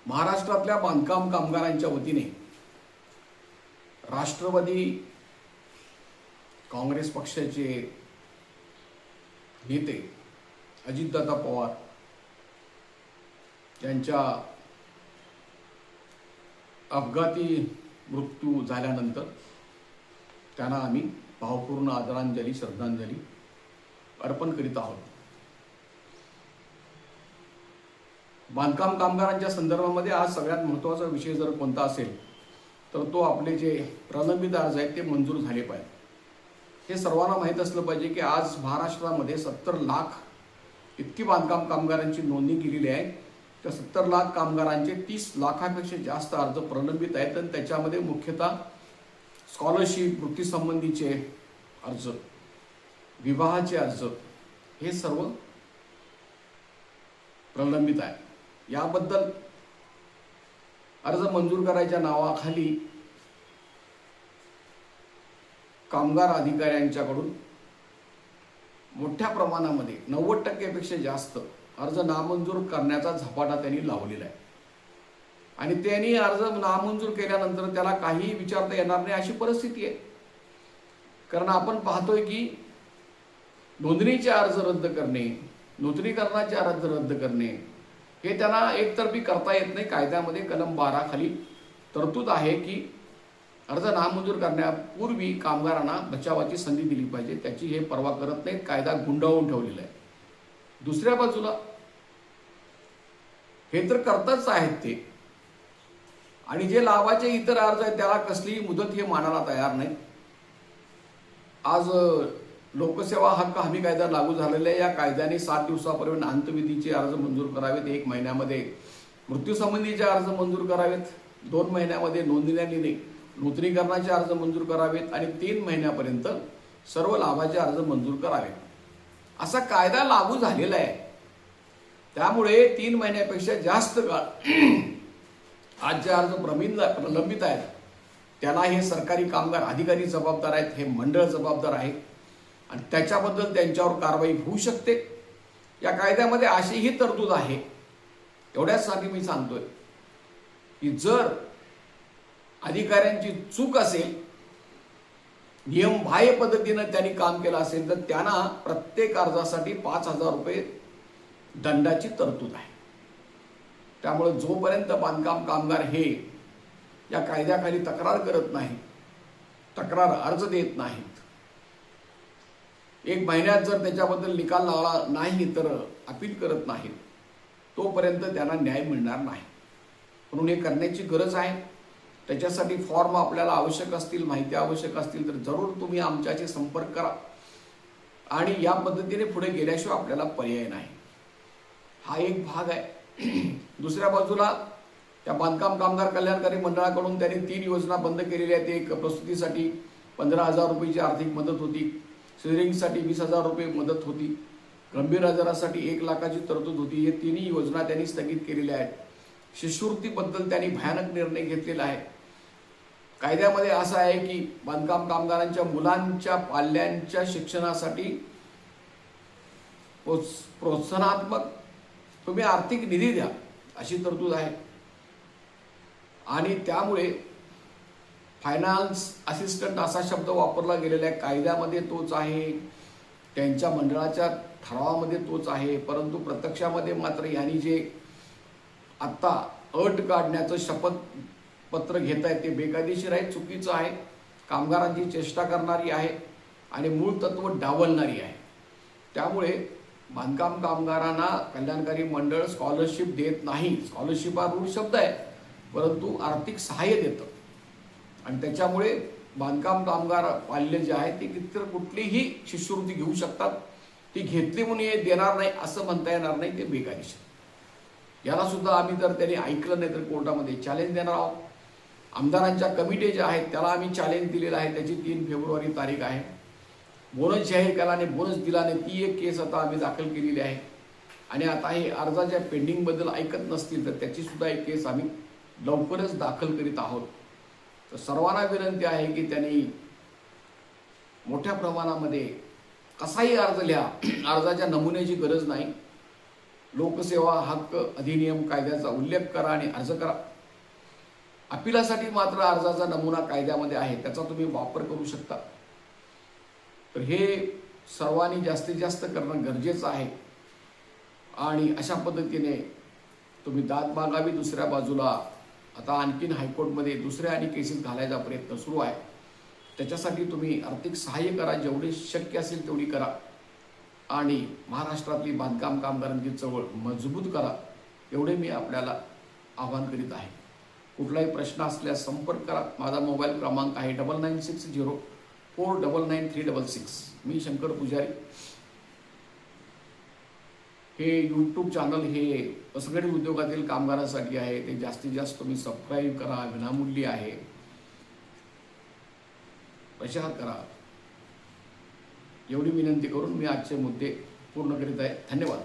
महाराष्ट्रातल्या बांधकाम कामगारांच्या वतीने राष्ट्रवादी काँग्रेस पक्षाचे नेते अजितदादा पवार यांच्या अपघाती मृत्यू झाल्यानंतर त्यांना आम्ही भावपूर्ण आदरांजली श्रद्धांजली अर्पण करीत आहोत। बांधकाम कामगारांच्या संदर्भामध्ये आज सगळ्यात महत्त्वाचा विषय जर कोणता असेल तर तो आपले जे प्रलंबित अर्ज आहेत ते मंजूर झाले पाहिजे। हे सर्वांना माहीत असलं पाहिजे की आज महाराष्ट्रामध्ये 70 लाख इतकी बांधकाम कामगारांची नोंदणी केलेली आहे। त्या 70 लाख कामगारांचे 30 लाखापेक्षा जास्त अर्ज प्रलंबित आहेत आणि त्याच्यामध्ये मुख्यतः स्कॉलरशिप, वृत्तीसंबंधीचे अर्ज, विवाहाचे अर्ज हे सर्व प्रलंबित आहे। याबद्दल अर्ज मंजूर करायच्या नावाखाली कामगार अधिकाऱ्यांच्याकडून मोठ्या प्रमाणामध्ये 90% पेक्षा जास्त अर्ज नामंजूर करण्याचा झपाटा त्यांनी लावलेला आहे आणि त्यांनी अर्ज नामंजूर केल्यानंतर त्याला काही विचारता येणार नाही अशी परिस्थिती आहे। कारण आपण पाहतोय की नोंदणीचे अर्ज रद्द करणे, नूतनीकरणाचे अर्ज रद्द करणे हे त्यांना एकतर्फी करता येत नाही। कायद्यामध्ये कलम 12 खाली तरतूद आहे की अर्ज नामंजूर करण्यापूर्वी कामगारांना बचावाची संधी दिली पाहिजे, त्याची हे पर्वा करत नाहीत, कायदा गुंडाळून ठेवलेला आहे। दुसऱ्या बाजूला हे तर करतच आहेत ते, आणि जे लाभाचे इतर अर्ज आहेत त्याला कसलीही मुदत हे मानायला तयार नाही। आज लोकसेवा हक्क हमी कायदा लागू झालेला आहे। या कायद्याने 7 दिवसापर्यंत अंतविधीचे अर्ज मंजूर करावेत, 1 महिन्यामध्ये मृत्यूसंबंधीचे अर्ज मंजूर करावेत, 2 महिन्यामध्ये नोंदणी नूतनीकरणाचे अर्ज मंजूर करावेत आणि 3 महिन्यापर्यंत सर्व लाभाचे अर्ज मंजूर करावेत असा कायदा लागू झालेला आहे। त्यामुळे 3 महिन्यापेक्षा जास्त काळ आज जे अर्ज प्रलंबित आहेत त्याला हे सरकारी कामगार अधिकारी जबाबदार आहेत, हे मंडळ जबाबदार आहे आणि त्याच्याबद्दल त्यांच्यावर कारवाई होऊ शकते। या कायद्यामध्ये अशीही तरतूद आहे। एवढ्यासाठी मी सांगतोय की जर अधिकाऱ्यांची चूक असेल, नियमबाह्य पद्धतीने त्यांनी काम केलं असेल तर त्यांना प्रत्येक अर्जासाठी 5,000 रुपये दंडाची तरतूद आहे। त्यामुळे जोपर्यंत बांधकाम कामगार हे या कायद्याखाली तक्रार करत नाही, तक्रार अर्ज देत नाहीत, 1 महिन्यात जर त्याच्याबद्दल निकाल लावला नाही तर अपील करत नाहीत, तोपर्यंत त्यांना न्याय मिळणार नाही। म्हणून हे करण्याची गरज आहे। त्याच्यासाठी फॉर्म आपल्याला आवश्यक असतील, माहिती आवश्यक असतील तर जरूर तुम्ही आमच्याशी संपर्क करा आणि या पद्धतीने पुढे गेल्याशिवाय आपल्याला पर्याय नाही। हा एक भाग आहे। दुसऱ्या बाजूला त्या बांधकाम कामगार कल्याणकारी मंडळाकडून त्यांनी 3 योजना बंद केलेल्या आहेत। एक प्रसूतीसाठी 15,000 रुपयाची आर्थिक मदत होती, सिझरिंगसाठी 20,000 रुपये मदत होती, गंभीर आजारासाठी 1 लाखाची तरतूद होती। हे 3ही योजना त्यांनी स्थगित केलेल्या आहेत। शिष्यवृत्तीबद्दल त्यांनी भयानक निर्णय घेतलेला आहे। कायद्यामध्ये असं आहे की बांधकाम कामगारांच्या मुलांच्या पाल्यांच्या शिक्षणासाठी प्रोत्साहनात्मक तुम्ही आर्थिक निधी द्या अशी तरतूद आहे आणि त्यामुळे फायनान्स असिस्टंट असा शब्द वापरला गेलेला आहे। कायद्यामध्ये तोच आहे, त्यांच्या मंडळाच्या ठरावामध्ये तोच आहे, परंतु प्रत्यक्षामध्ये मात्र यांनी जे आत्ता अट काढण्याचं शपथपत्र घेत आहेत ते बेकायदेशीर आहे, चुकीचं आहे, कामगारांची चेष्टा करणारी आहे आणि मूळ तत्व डावलणारी आहे। त्यामुळे बांधकाम कामगारांना कल्याणकारी मंडळ स्कॉलरशिप देत नाही। स्कॉलरशिप हा रूढ शब्द आहे, परंतु आर्थिक सहाय्य देतं आणि त्याच्यामुळे बांधकाम कामगार पाल्य जे आहे ते इतर कुठलीही शिष्यवृत्ती घेऊ शकतात। ती घेतली म्हणून हे देणार नाही असं म्हणता येणार नाही, ते बेकायदेशीर। याला सुद्धा आम्ही जर त्यांनी ऐकलं नाही तर कोर्टामध्ये चॅलेंज देणार आहोत। आमदारांच्या कमिटी ज्या आहेत त्याला आम्ही चॅलेंज दिलेलं आहे, त्याची 3 फेब्रुवारी तारीख आहे। बोनस जाहीर केला नाही, बोनस दिला नाही, ती एक केस आता आम्ही दाखल केलेली आहे आणि आता हे अर्जाच्या पेंडिंगबद्दल ऐकत नसतील तर त्याची सुद्धा एक केस आम्ही लवकरच दाखल करीत आहोत। तर सर्वांना विनंती आहे की त्यांनी मोठ्या प्रमाणामध्ये कसाही अर्ज लिहा, अर्जाच्या नमुन्याची गरज नाही। लोकसेवा हक्क अधिनियम कायद्याचा उल्लेख करा आणि अर्ज करा. अपिलासाठी मात्र अर्जाचा नमुना कायद्यामध्ये आहे, त्याचा तुम्ही वापर करू शकता. तर हे सर्वांनी जास्तीत जास्त करणं गरजेचं आहे. आणि अशा पद्धतीने तुम्ही दाद मागावी. दुसऱ्या बाजूला आता आणखीन हायकोर्टमध्ये दुसऱ्या आणि केसेस घालायचा प्रयत्न सुरू आहे. त्याच्यासाठी तुम्ही आर्थिक सहाय्य करा, जेवढे शक्य असेल तेवढी करा. आणि महाराष्ट्रातली बांधकाम कामगारांची चळवळ मजबूत करा, एवढे मी आपल्याला आवाहन करीत आहे. कुठलाही प्रश्न असल्यास संपर्क करा. माझा मोबाईल क्रमांक आहे 9960499366. मी शंकर पुजारी. हे यूट्यूब चॅनल हे असंघटित उद्योगातील कामगारांसाठी आहे. ते जास्तीत जास्त तुम्ही सबस्क्राईब करा, विनामूल्य आहे, प्रचार करा, एवढी विनंती करून मी आजचे मुद्दे पूर्ण करीत आहे. धन्यवाद.